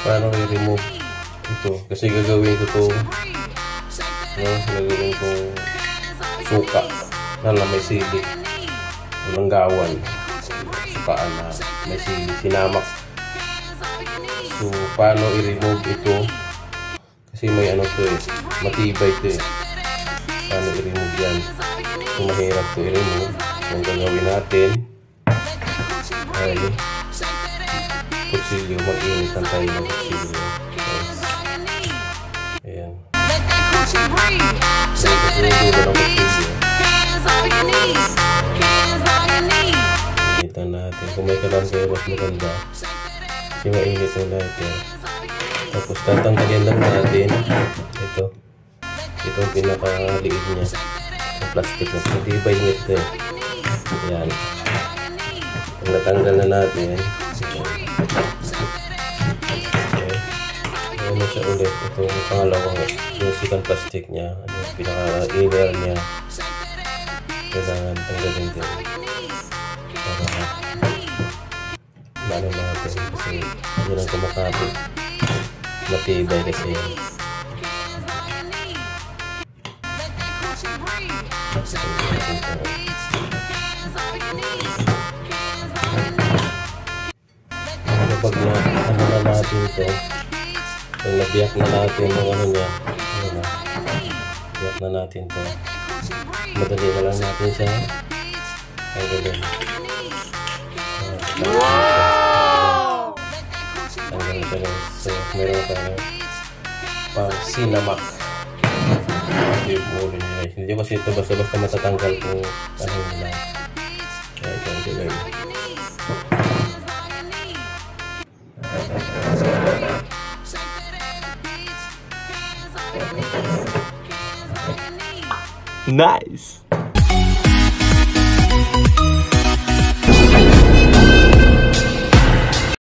Paano i-remove ito? Kasi gagawin ko to, no? Gagawin ko suka na may sili, walang gawan, sukaan na may sili, sinamak. So paano i-remove ito? Kasi may ano to eh, matibay to eh. Paano i-remove yan? So mahirap to i-remove. So ang gagawin natin ay kutsilyo, mag-initan tayo ng kutsilyo. Ayan. So, kutsilyo ng kutsilyo. Initan natin. Kung may kalan kayo, mas maganda. Kasi mainit yung lighter. Tapos tatanggalin lang natin ito. Ito ang pinakaliit niya. Ang plastic na. Matibay niya ito eh. Ayan. Pag natanggal na natin, okay. Ayan na siya ulit. Itong pangalawang yung second plastic niya. Yung pinaka-inner niya. Kailangan tanggalin din. Para maano natin. Kasi yun ang kumakapit. Matibay kasi yan. Pag ano na natin ito, pag nabiyak na natin yung ano niya, yun na, biyak na natin ito, madali na lang natin siya tanggalin. Tanggalin siya guys. So meron tayo pang sinamak. Hindi kasi ito basta-basta matatanggal kung ano nila. Kaya ito ang gagawin. Nice.